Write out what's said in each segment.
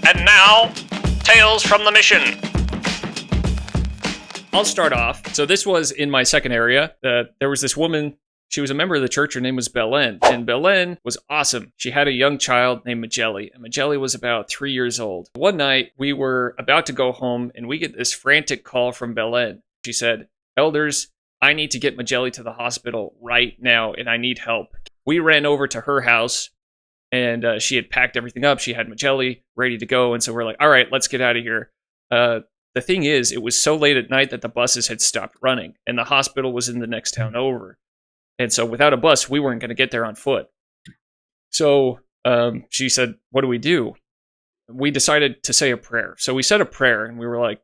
And now, Tales from the Mission. I'll start off. So this was in my second area. There was this woman. She was a member of the church. Her name was Belen. And Belen was awesome. She had a young child named Majelli. And Majelli was about 3 years old. One night, we were about to go home, and we get this frantic call from Belen. She said, "Elders, I need to get Majelli to the hospital right now, and I need help." We ran over to her house, and she had packed everything up. She had Majelli ready to go. And so we're like, all right, let's get out of here. The thing is, it was so late at night that the buses had stopped running, and the hospital was in the next town over. And so without a bus, we weren't going to get there on foot. So she said, what do we do? We decided to say a prayer. So we said a prayer, and we were like,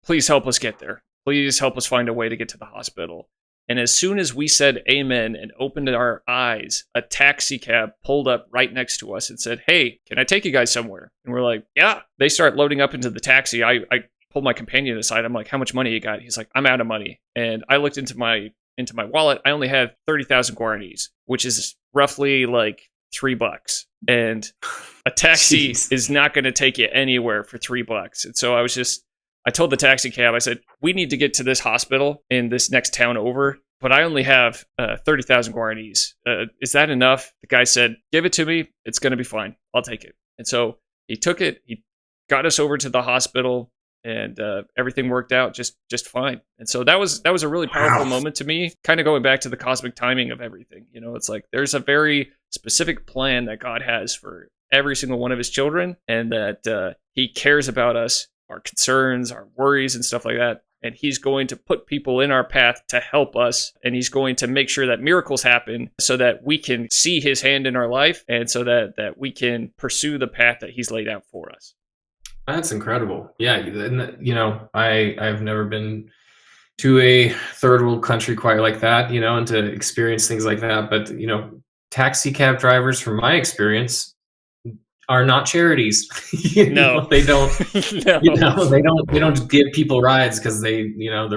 please help us get there. Please help us find a way to get to the hospital. And as soon as we said amen and opened our eyes, a taxi cab pulled up right next to us and said, "Hey, can I take you guys somewhere?" And we're like, "Yeah." They start loading up into the taxi. I pulled my companion aside. I'm like, "How much money you got?" He's like, "I'm out of money." And I looked into my wallet. I only had 30,000 guaranis, which is roughly like $3. And a taxi is not going to take you anywhere for $3. And so I told the taxi cab, I said, we need to get to this hospital in this next town over, but I only have 30,000 guaranis. Is that enough? The guy said, give it to me. It's going to be fine. I'll take it. And so he took it. He got us over to the hospital, and everything worked out just fine. And so that was a really powerful moment to me, kind of going back to the cosmic timing of everything. You know, it's like there's a very specific plan that God has for every single one of his children, and that he cares about us, our concerns, our worries, and stuff like that. And he's going to put people in our path to help us. And he's going to make sure that miracles happen so that we can see his hand in our life, and so that we can pursue the path that he's laid out for us. That's incredible. Yeah. And, you know, I've never been to a third world country quite like that, you know, and to experience things like that. But, you know, taxi cab drivers, from my experience, are not charities. No, they don't. No. You know, they don't give people rides because they're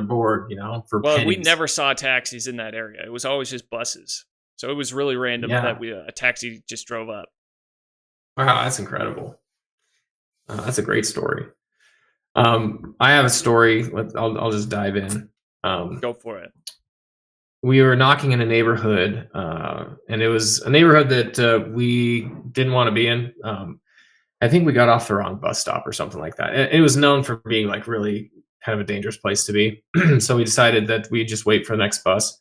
bored. For well, pennies. We never saw taxis in that area. It was always just buses. So it was really random that a taxi just drove up. Wow, that's incredible. That's a great story. I have a story. I'll just dive in. Go for it. We were knocking in a neighborhood, and it was a neighborhood that we didn't want to be in. I think we got off the wrong bus stop or something like that. It was known for being like really kind of a dangerous place to be. So we decided that we'd just wait for the next bus.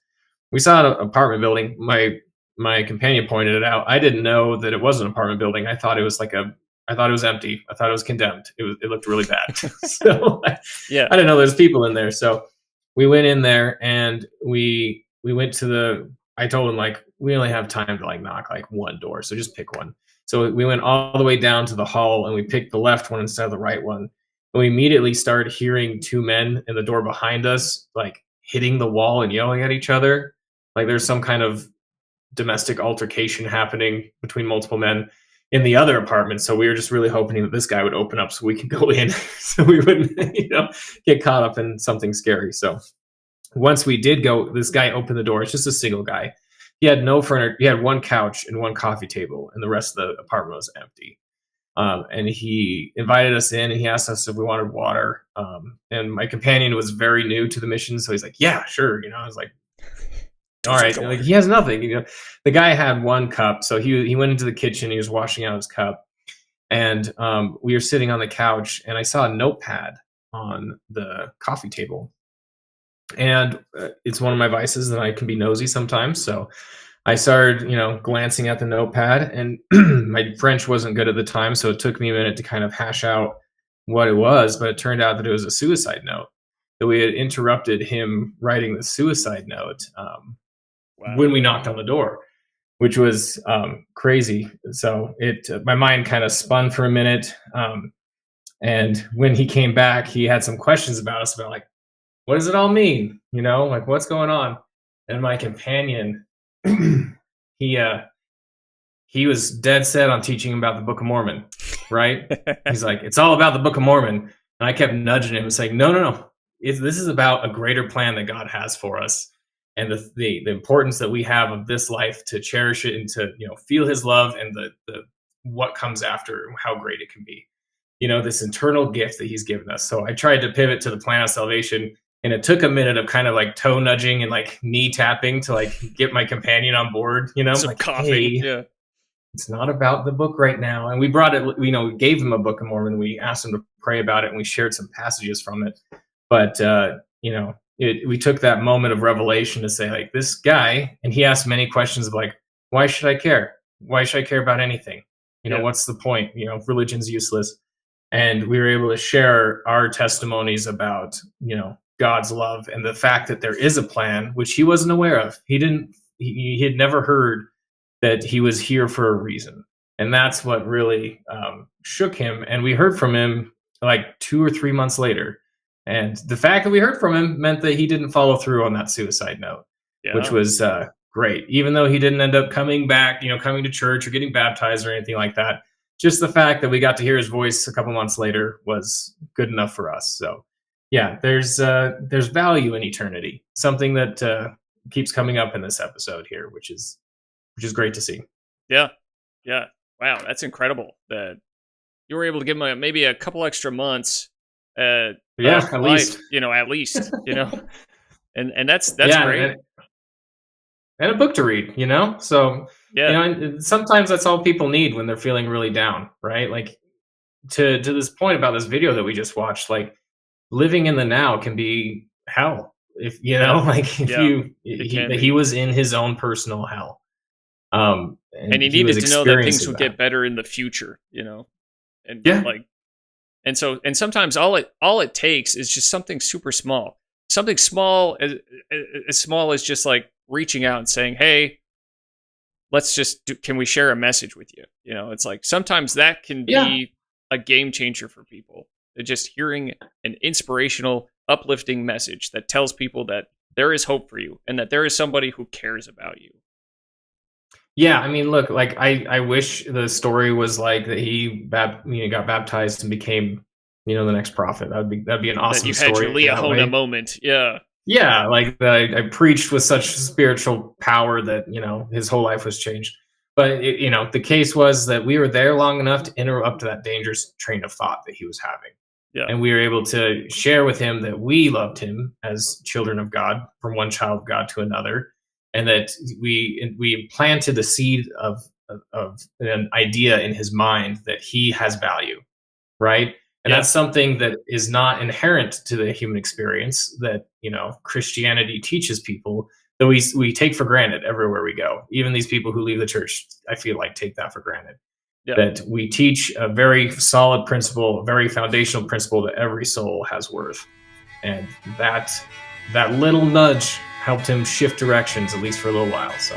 We saw an apartment building. My companion pointed it out. I didn't know that it was an apartment building. I thought it was empty. I thought it was condemned. It looked really bad. So yeah, I didn't know there's people in there. So we went in there, and we went to I told him, like, we only have time to like knock like one door, so just pick one. So we went all the way down to the hall, and we picked the left one instead of the right one. And we immediately started hearing two men in the door behind us, like hitting the wall and yelling at each other. Like there's some kind of domestic altercation happening between multiple men in the other apartment. So we were just really hoping that this guy would open up so we could go in, so we wouldn't, get caught up in something scary. So once we did go, this guy opened the door. It's just a single guy. He had no furniture. He had one couch and one coffee table, and the rest of the apartment was empty. And he invited us in, and he asked us if we wanted water. And my companion was very new to the mission, so he's like, "Yeah, sure." I was like, "All right." Like, he has nothing. The guy had one cup, so he went into the kitchen. He was washing out his cup, and we were sitting on the couch, and I saw a notepad on the coffee table. And it's one of my vices that I can be nosy sometimes. So I started, glancing at the notepad, and my French wasn't good at the time. So it took me a minute to kind of hash out what it was. But it turned out that it was a suicide note, that we had interrupted him writing the suicide note when we knocked on the door, which was crazy. So my mind kind of spun for a minute. And when he came back, he had some questions about us, about like, what does it all mean? Like, what's going on? And my companion, he was dead set on teaching him about the Book of Mormon, right? He's like, it's all about the Book of Mormon. And I kept nudging him and saying, no. This is about a greater plan that God has for us, and the importance that we have of this life, to cherish it and to, feel his love, and the what comes after and how great it can be. this internal gift that he's given us. So I tried to pivot to the plan of salvation, and it took a minute of kind of like toe nudging and like knee tapping to like get my companion on board, Some like, coughing. hey, Yeah. it's not about the book right now. And we brought it, we gave him a Book of Mormon. We asked him to pray about it, and we shared some passages from it. But, we took that moment of revelation to say, like, this guy, and he asked many questions of like, why should I care? Why should I care about anything? What's the point? Religion's useless. And we were able to share our testimonies about, God's love and the fact that there is a plan, which he wasn't aware of. He had never heard that he was here for a reason. And that's what really shook him. And we heard from him like 2 or 3 months later. And the fact that we heard from him meant that he didn't follow through on that suicide note, which was great. Even though he didn't end up coming back, coming to church or getting baptized or anything like that. Just the fact that we got to hear his voice a couple months later was good enough for us. So, yeah, there's value in eternity. Something that keeps coming up in this episode here, which is great to see. Yeah. Wow, that's incredible that you were able to give him maybe a couple extra months. At life, least. At least, and that's great. And a book to read, So, and sometimes that's all people need when they're feeling really down, right? Like to this point about this video that we just watched, like living in the now can be hell. If he was in his own personal hell. And he needed to know that things would get better in the future, and sometimes all it takes is just something super small, something small as small as just like reaching out and saying, hey, can we share a message with you? It's like sometimes that can be a game changer for people. Just hearing an inspirational, uplifting message that tells people that there is hope for you and that there is somebody who cares about you. Yeah, I mean, look, like I wish the story was like that he got baptized and became, the next prophet. That'd be an awesome story. You had your Leahona moment. Yeah. Yeah, like I preached with such spiritual power that, his whole life was changed. But, the case was that we were there long enough to interrupt that dangerous train of thought that he was having. Yeah. And we were able to share with him that we loved him as children of God, from one child of God to another. And that we planted the seed of an idea in his mind that he has value, right? And that's something that is not inherent to the human experience that, Christianity teaches people, that we take for granted everywhere we go. Even these people who leave the church, I feel like, take that for granted. Yeah. That we teach a very solid principle, a very foundational principle that every soul has worth. And that little nudge helped him shift directions, at least for a little while. So.